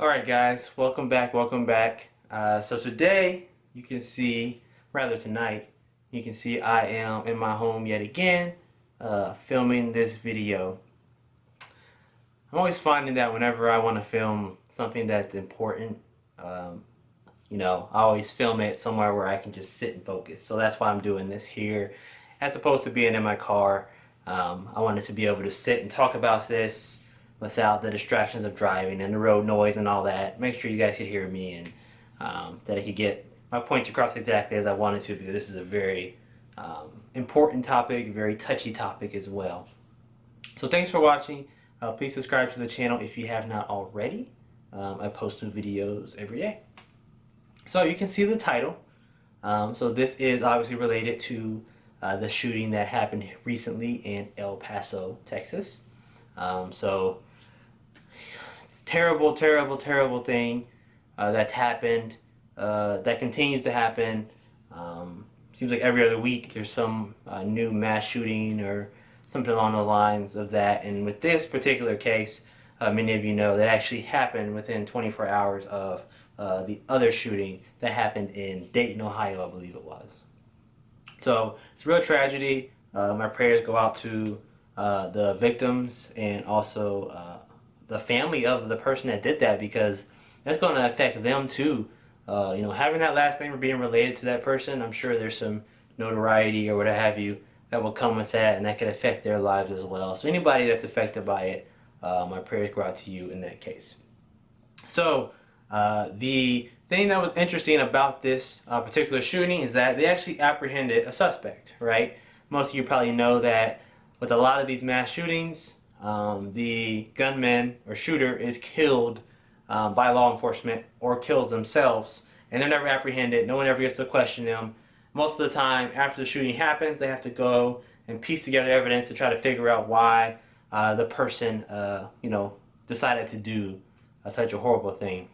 Alright guys, welcome back, welcome back. So today, you can see, rather tonight, you can see I am in my home yet again, filming this video. I'm always finding that whenever I want to film something that's important, I always film it somewhere where I can just sit and focus. So that's why I'm doing this here, as opposed to being in my car. I wanted to be able to sit and talk about this without the distractions of driving and the road noise and all that. Make sure you guys could hear me and that I could get my points across exactly as I wanted to, because this is a very important topic, very touchy topic as well. So thanks for watching. Please subscribe to the channel if you have not already. I post new videos every day. So you can see the title. So this is obviously related to the shooting that happened recently in El Paso, Texas. So it's terrible, terrible, terrible thing that's happened, that continues to happen. Seems like every other week there's some new mass shooting or something along the lines of that. And with this particular case, many of you know that actually happened within 24 hours of the other shooting that happened in Dayton, Ohio, I believe it was. So it's a real tragedy. My prayers go out to the victims and also the family of the person that did that, because that's going to affect them too. Having that last name or being related to that person, I'm sure there's some notoriety or what have you that will come with that, and that could affect their lives as well. So anybody that's affected by it, my prayers go out to you in that case. So the thing that was interesting about this particular shooting is that they actually apprehended a suspect, right? Most of you probably know that with a lot of these mass shootings, the gunman or shooter is killed by law enforcement or kills themselves, and they're never apprehended. No one ever gets to question them. Most of the time, after the shooting happens, they have to go and piece together evidence to try to figure out why the person, decided to do such a horrible thing.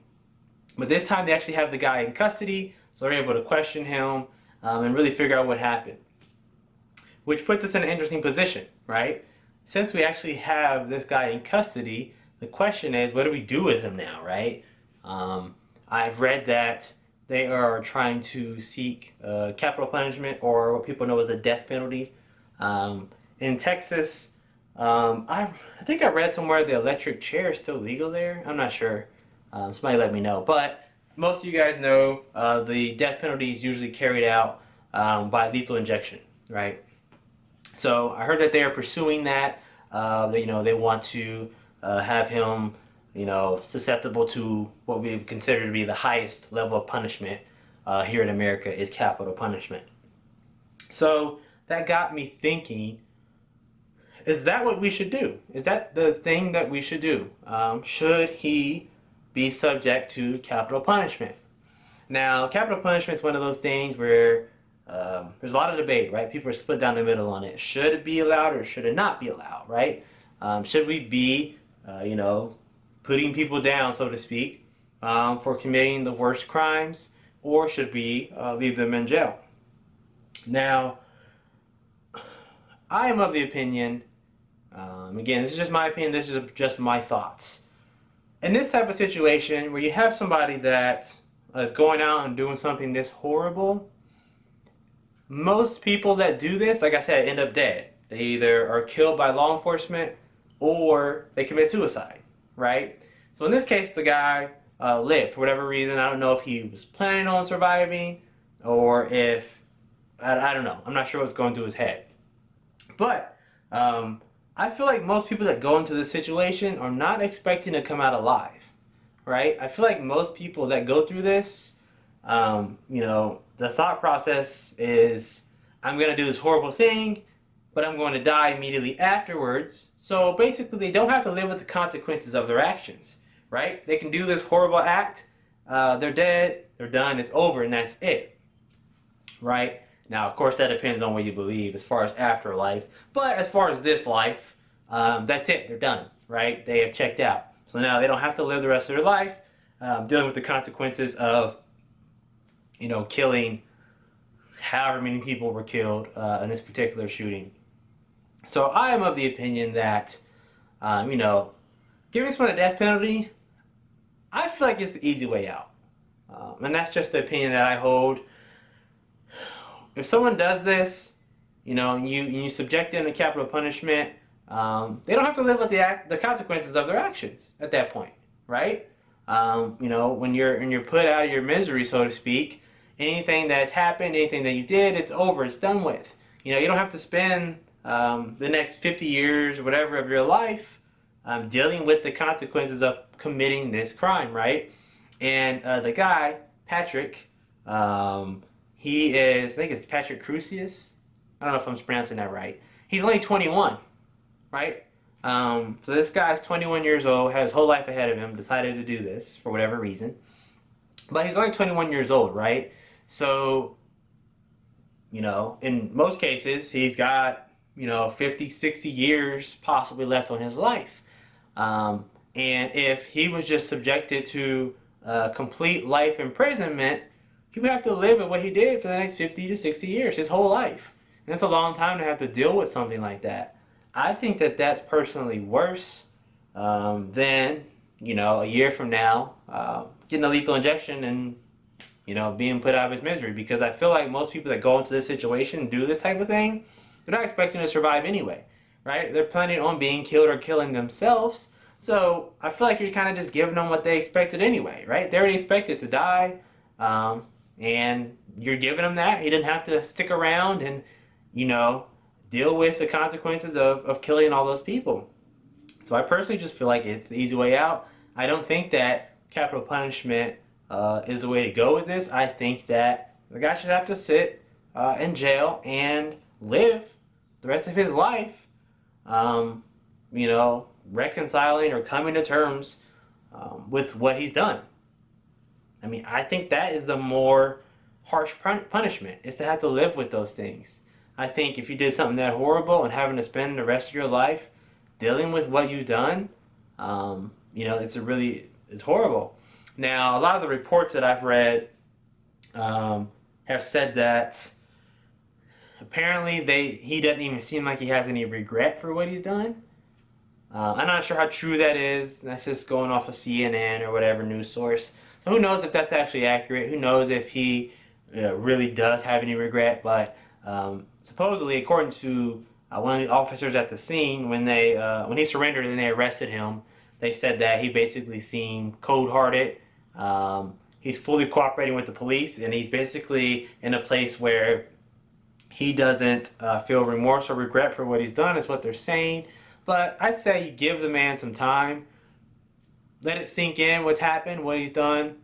But this time, they actually have the guy in custody, so they're able to question him and really figure out what happened. Which puts us in an interesting position, right? Since we actually have this guy in custody, the question is, what do we do with him now, right? I've read that they are trying to seek capital punishment, or what people know as the death penalty. In Texas, I think I read somewhere the electric chair is still legal there. I'm not sure. Somebody let me know. But most of you guys know the death penalty is usually carried out by lethal injection, right? So I heard that they are pursuing that. They want to have him, susceptible to what we would consider to be the highest level of punishment here in America, is capital punishment. So that got me thinking, is that what we should do? Is that the thing that we should do? Should he be subject to capital punishment? Now, capital punishment is one of those things where there's a lot of debate, right? People are split down the middle on it. Should it be allowed or should it not be allowed, right? Should we be, putting people down, so to speak, for committing the worst crimes, or should we leave them in jail? Now, I am of the opinion, again, this is just my opinion, this is just my thoughts. In this type of situation where you have somebody that is going out and doing something this horrible, most people that do this, like I said, end up dead. They either are killed by law enforcement or they commit suicide, right? So in this case, the guy lived for whatever reason. I don't know if he was planning on surviving or if, I don't know. I'm not sure what's going through his head. But I feel like most people that go into this situation are not expecting to come out alive, right? I feel like most people that go through this, the thought process is, I'm going to do this horrible thing, but I'm going to die immediately afterwards. So basically, they don't have to live with the consequences of their actions, right? They can do this horrible act, they're dead, they're done, it's over, and that's it, right? Now, of course, that depends on what you believe as far as afterlife, but as far as this life, that's it, they're done, right? They have checked out. So now they don't have to live the rest of their life dealing with the consequences of killing however many people were killed in this particular shooting. So I am of the opinion that, giving someone a death penalty, I feel like it's the easy way out. And that's just the opinion that I hold. If someone does this, you subject them to capital punishment, they don't have to live with the consequences of their actions at that point, right? When you're put out of your misery, so to speak, anything that's happened, anything that you did, it's over, it's done with. You don't have to spend the next 50 years or whatever of your life dealing with the consequences of committing this crime, right? And the guy, Patrick, I think it's Patrick Crusius. I don't know if I'm pronouncing that right. He's only 21, right? So this guy's 21 years old, has his whole life ahead of him, decided to do this for whatever reason. But he's only 21 years old, right? So, in most cases, he's got, 50, 60 years possibly left on his life. And if he was just subjected to complete life imprisonment, he would have to live with what he did for the next 50 to 60 years, his whole life. And that's a long time to have to deal with something like that. I think that that's personally worse than, a year from now, getting a lethal injection and, being put out of his misery. Because I feel like most people that go into this situation and do this type of thing, they're not expecting to survive anyway, right? They're planning on being killed or killing themselves. So I feel like you're kind of just giving them what they expected anyway, right? They already expected to die, and you're giving them that. He didn't have to stick around and, deal with the consequences of killing all those people. So I personally just feel like it's the easy way out. I don't think that capital punishment is the way to go with this. I think that the guy should have to sit in jail and live the rest of his life, reconciling or coming to terms with what he's done. I mean, I think that is the more harsh punishment, is to have to live with those things. I think if you did something that horrible and having to spend the rest of your life dealing with what you've done, it's horrible. Now, a lot of the reports that I've read have said that apparently he doesn't even seem like he has any regret for what he's done. I'm not sure how true that is. That's just going off of CNN or whatever news source. So who knows if that's actually accurate? Who knows if he really does have any regret? But supposedly, according to one of the officers at the scene, when he surrendered and they arrested him, they said that he basically seemed cold-hearted. He's fully cooperating with the police, and he's basically in a place where he doesn't feel remorse or regret for what he's done, is what they're saying. But I'd say you give the man some time, let it sink in what's happened, what he's done,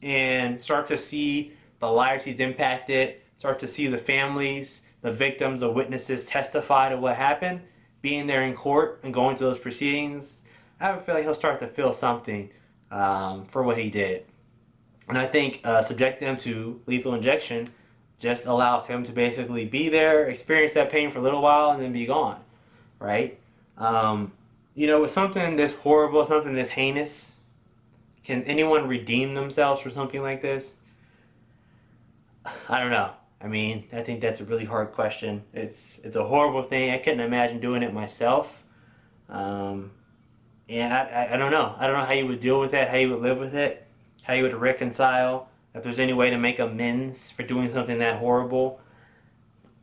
and start to see the lives he's impacted, start to see the families, the victims, the witnesses testify to what happened, being there in court and going through those proceedings. I have a feeling he'll start to feel something for what he did. And I think subjecting him to lethal injection just allows him to basically be there, experience that pain for a little while, and then be gone, right? With something this horrible, something this heinous, can anyone redeem themselves for something like this? I don't know. I mean, I think that's a really hard question. It's a horrible thing. I couldn't imagine doing it myself. And I don't know. I don't know how you would deal with that, how you would live with it, how you would reconcile, if there's any way to make amends for doing something that horrible.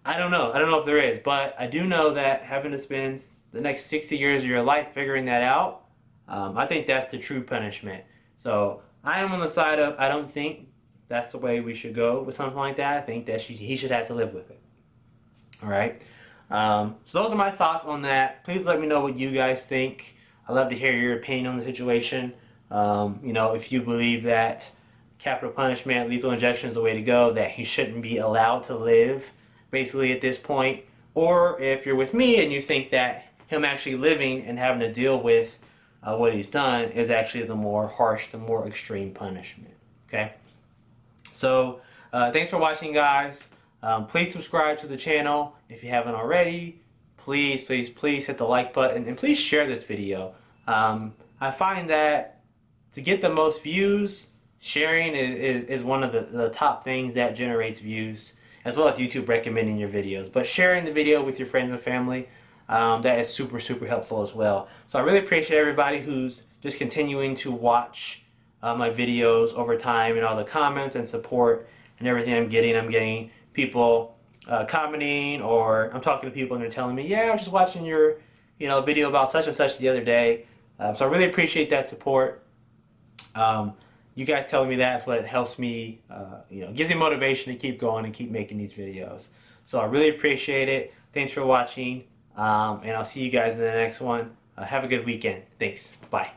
I don't know. I don't know if there is. But I do know that having to spend the next 60 years of your life figuring that out, I think that's the true punishment. So I am on the side of, I don't think that's the way we should go with something like that. I think that he should have to live with it. All right. So those are my thoughts on that. Please let me know what you guys think. I'd love to hear your opinion on the situation. If you believe that capital punishment, lethal injection is the way to go, that he shouldn't be allowed to live, basically at this point, or if you're with me and you think that him actually living and having to deal with what he's done is actually the more harsh, the more extreme punishment. Okay. So thanks for watching, guys. Please subscribe to the channel if you haven't already. Please hit the like button and please share this video. I find that to get the most views, sharing is one of the top things that generates views, as well as YouTube recommending your videos. But sharing the video with your friends and family, that is super helpful as well. So I really appreciate everybody who's just continuing to watch my videos over time and all the comments and support and everything I'm getting. I'm getting people commenting, or I'm talking to people and they're telling me, yeah, I was just watching your video about such and such the other day. So I really appreciate that support. You guys telling me that's what helps me, gives me motivation to keep going and keep making these videos. So I really appreciate it. Thanks for watching, and I'll see you guys in the next one. Have a good weekend. Thanks. Bye.